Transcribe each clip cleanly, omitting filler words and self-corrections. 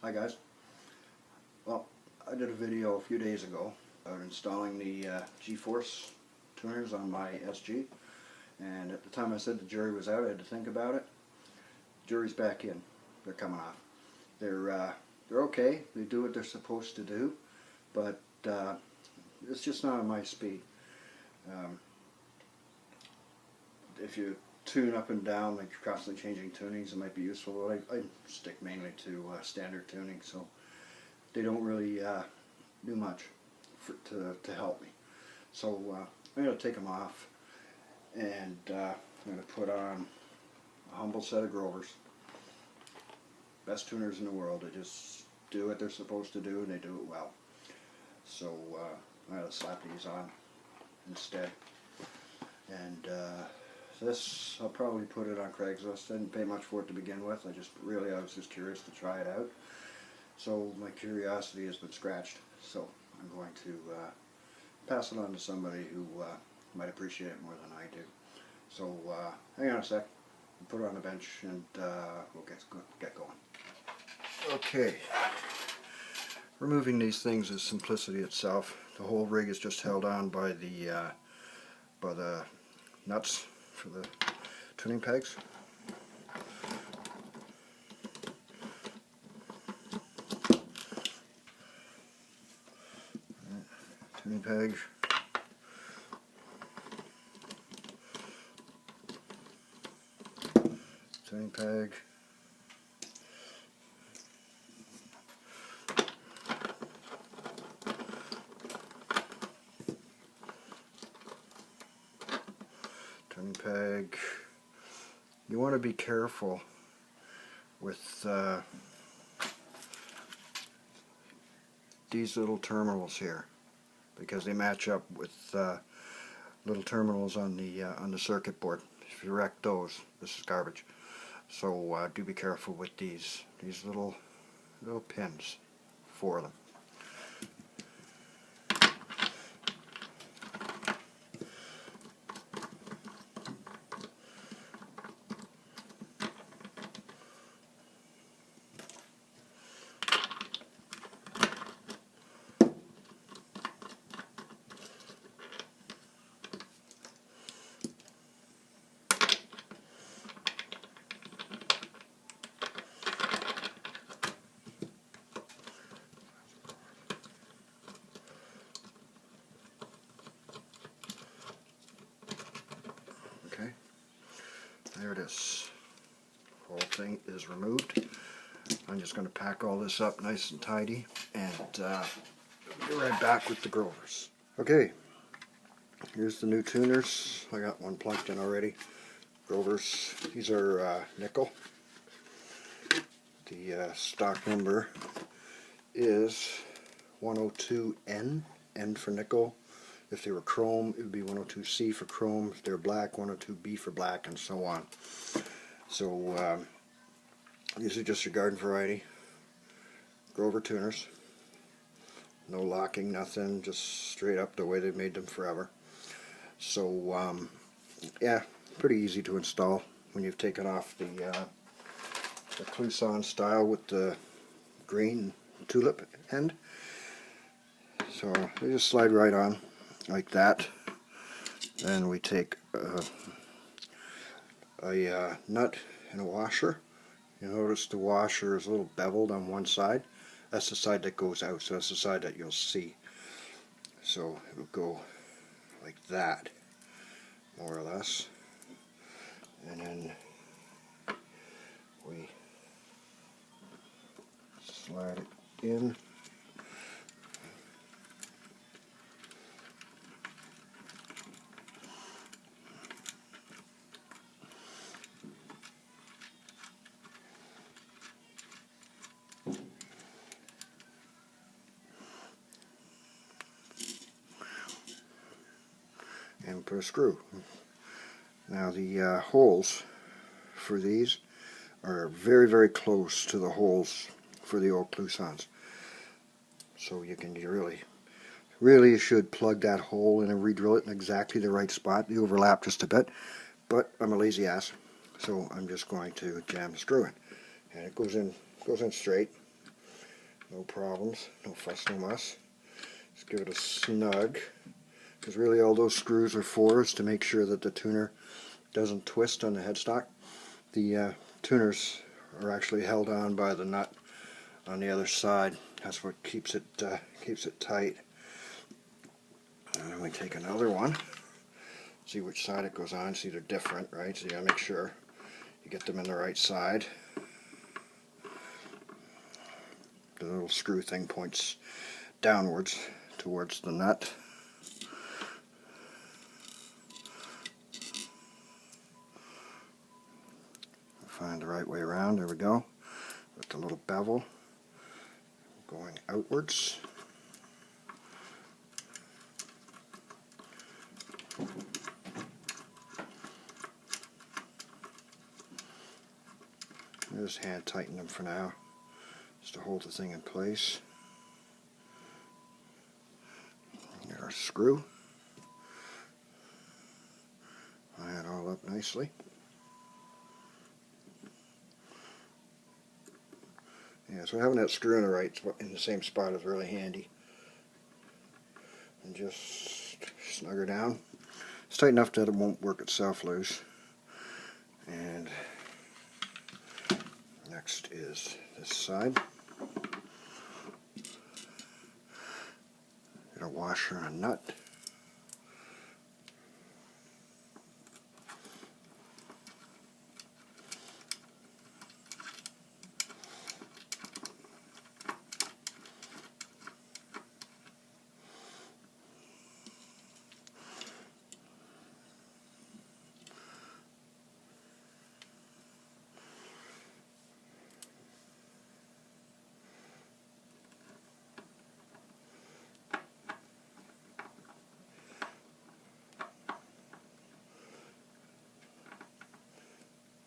Hi guys. Well, I did a video a few days ago about installing the G Force tuners on my SG, and at the time I said the jury was out. I had to think about it. Jury's back in. They're coming off. They're okay. They do what they're supposed to do, but it's just not on my speed. If you tune up and down, like you're constantly changing tunings, it might be useful. But I stick mainly to standard tuning, so they don't really do much to help me. So I'm going to take them off, and I'm going to put on a humble set of Grovers. Best tuners in the world. They just do what they're supposed to do, and they do it well. So I'm going to slap these on instead. And this, I'll probably put it on Craigslist. I didn't pay much for it to begin with. I was just curious to try it out. So my curiosity has been scratched. So I'm going to pass it on to somebody who might appreciate it more than I do. So hang on a sec. Put it on the bench and we'll get going. Okay. Removing these things is simplicity itself. The whole rig is just held on by the nuts for the tuning pegs. Tuning peg. Tuning peg. Tuning peg. You want to be careful with these little terminals here, because they match up with little terminals on the circuit board. If you wreck those, this is garbage. So do be careful with these little pins, 4 of them. Okay, there it is. The whole thing is removed. I'm just going to pack all this up nice and tidy, and be right back with the Grovers. Okay, here's the new tuners. I got one plugged in already. Grovers. These are nickel. The stock number is 102N, N for nickel. If they were chrome, it would be 102C for chrome. If they're black, 102B for black, and so on. So these are just your garden variety Grover tuners. No locking, nothing, just straight up the way they've made them forever. So yeah, pretty easy to install when you've taken off the Clouson style with the green tulip end. So they just slide right on like that. Then we take a nut and a washer. You notice the washer is a little beveled on one side. That's the side that goes out, so that's the side that you'll see. So it will go like that, more or less. And then we slide it in. And put a screw. Now the holes for these are very, very close to the holes for the old Clousons. So you can really you should plug that hole in and re-drill it in exactly the right spot. They overlap just a bit, but I'm a lazy ass, so I'm just going to jam the screw in. And it goes in straight. no problems, no fuss, no muss. Just give it a snug, because really all those screws are for is to make sure that the tuner doesn't twist on the headstock. The tuners are actually held on by the nut on the other side. That's what keeps it tight. And then we take another one, see which side it goes on. See, they're different, right? So you gotta make sure you get them in the right side. The little screw thing points downwards towards the nut. Find the right way around. There we go. With the little bevel going outwards. Just hand tighten them for now, just to hold the thing in place. Get our screw. Line it all up nicely. Yeah, so having that screw in the same spot is really handy. And just snug her down. It's tight enough that it won't work itself loose. And next is this side. Get a washer and a nut.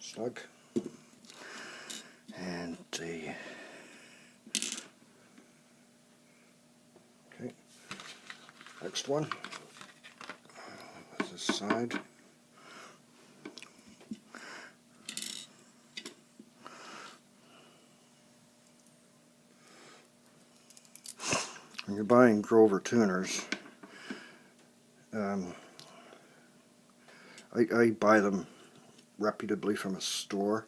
Snug. And the next one this side. When you're buying Grover tuners, I buy them reputably from a store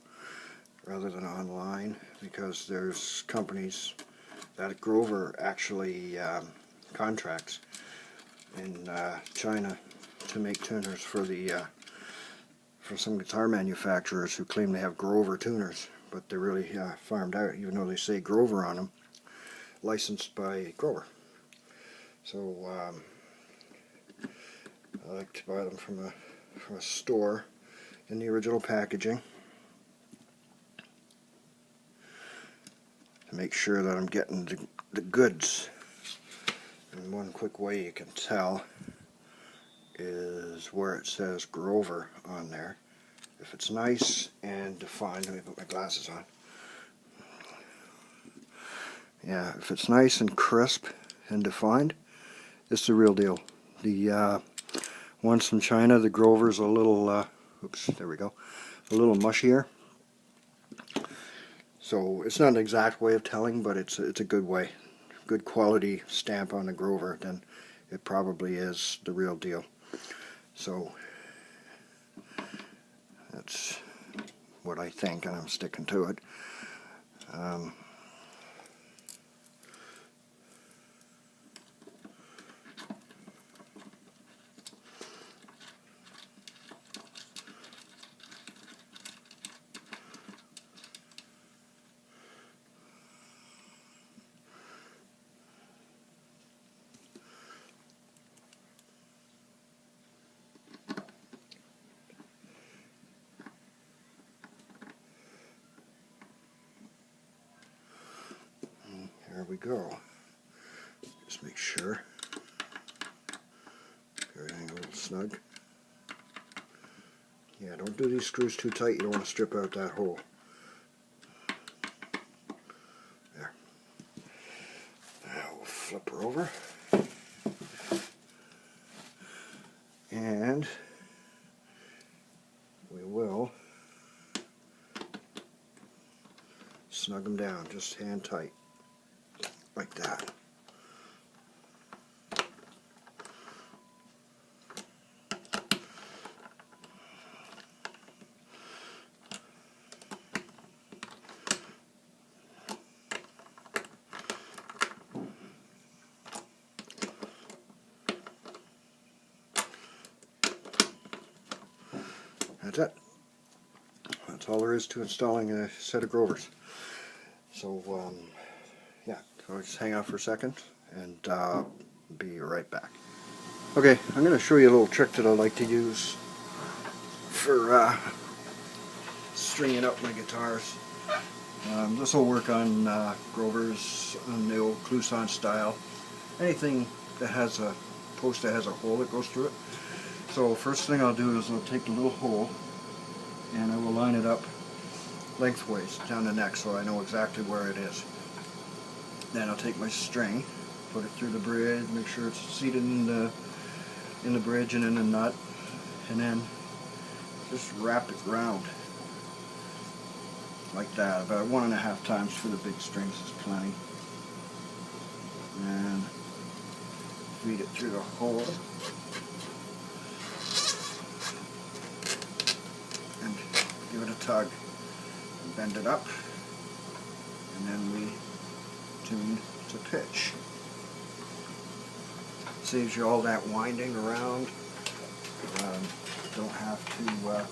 rather than online, because there's companies that Grover actually contracts in China to make tuners for some guitar manufacturers who claim they have Grover tuners, but they're really farmed out, even though they say Grover on them, licensed by Grover. So I like to buy them from a store in the original packaging to make sure that I'm getting the goods. And one quick way you can tell is where it says Grover on there. If it's nice and defined, let me put my glasses on. Yeah, if it's nice and crisp and defined, it's the real deal. The ones from China, the Grover's a little, oops, there we go, a little mushier. So it's not an exact way of telling, but it's a good way. Good quality stamp on the Grover, then it probably is the real deal. So that's what I think, and I'm sticking to it. There we go. Just make sure everything a little snug. Yeah, don't do these screws too tight. You don't want to strip out that hole. There. Now we'll flip her over. And we will snug them down, just hand tight. like that. That's it. That's all there is to installing a set of Grovers. So, yeah, so just hang out for a second and be right back. Okay, I'm going to show you a little trick that I like to use for stringing up my guitars. This will work on Grovers, on the old Clouson style. Anything that has a post that has a hole that goes through it. So first thing I'll do is I'll take the little hole and I will line it up lengthways down the neck so I know exactly where it is. Then I'll take my string, put it through the bridge, make sure it's seated in the bridge and in the nut, and then just wrap it round like that. About 1.5 times for the big strings is plenty. And feed it through the hole. And give it a tug. And bend it up. And then we tune to pitch. Saves you all that winding around. Don't have to use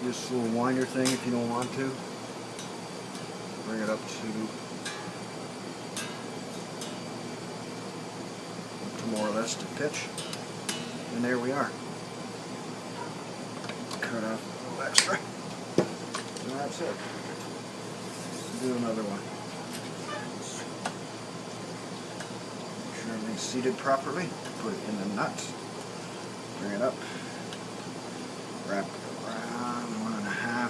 this little winder thing if you don't want to. Bring it up to more or less to pitch. And there we are. Cut off a little extra. And that's it. Do another one. Make sure everything's seated properly. Put it in the nut. Bring it up. Wrap it around 1.5.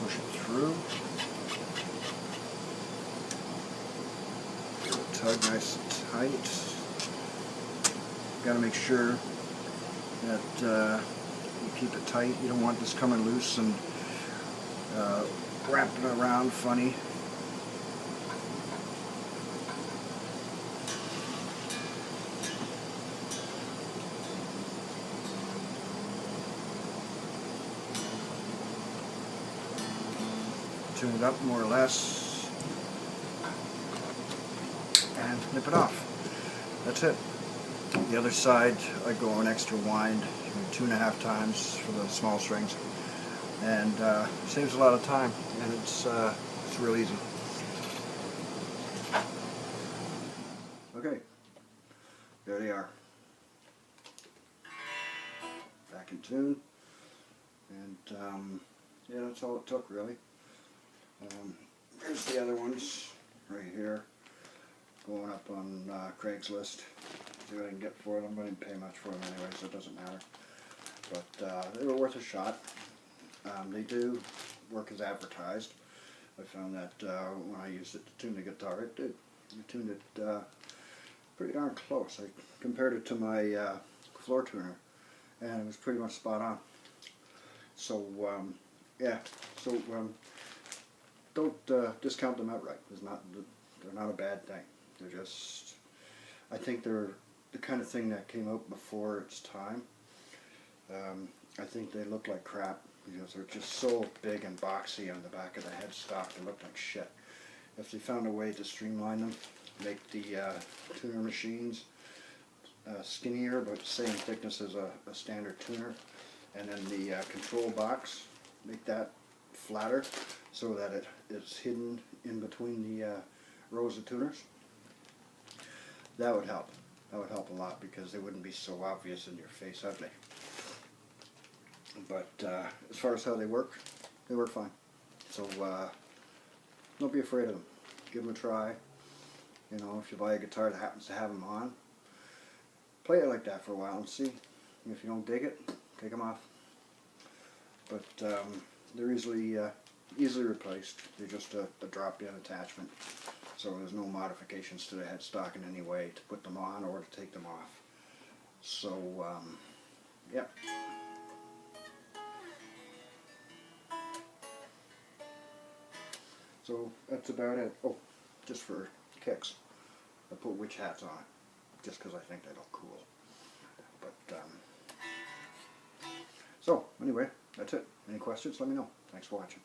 Push it through. Tug nice and tight. Got to make sure that you keep it tight. You don't want this coming loose and wrapping around funny. Tune it up more or less and nip it off. That's it. The other side I go an extra wind, 2.5 times for the small strings, and saves a lot of time, and it's real easy. Okay, there they are, back in tune, and yeah, that's all it took really. Here's the other ones right here, going up on Craigslist. See what I can get for them. I didn't pay much for them anyway, so it doesn't matter. But they were worth a shot. They do work as advertised. I found that when I used it to tune the guitar, it did. I tuned it pretty darn close. I compared it to my floor tuner, and it was pretty much spot on. So yeah, so don't discount them outright. They're not a bad thing. They're just, I think they're the kind of thing that came out before its time. I think they look like crap because they're just so big and boxy on the back of the headstock. They look like shit. If they found a way to streamline them, make the tuner machines skinnier, but the same thickness as a standard tuner, and then the control box, make that flatter so that it is hidden in between the rows of tuners, that would help. That would help a lot because they wouldn't be so obvious in your face ugly. But as far as how they work fine. So don't be afraid of them. Give them a try. You know, if you buy a guitar that happens to have them on, play it like that for a while and see. And if you don't dig it, take them off. But they're easily replaced. They're just a drop-in attachment. So there's no modifications to the headstock in any way to put them on or to take them off. So, yeah. So that's about it. Oh, just for kicks, I put witch hats on it, just because I think they look cool. But so anyway, that's it. Any questions? Let me know. Thanks for watching.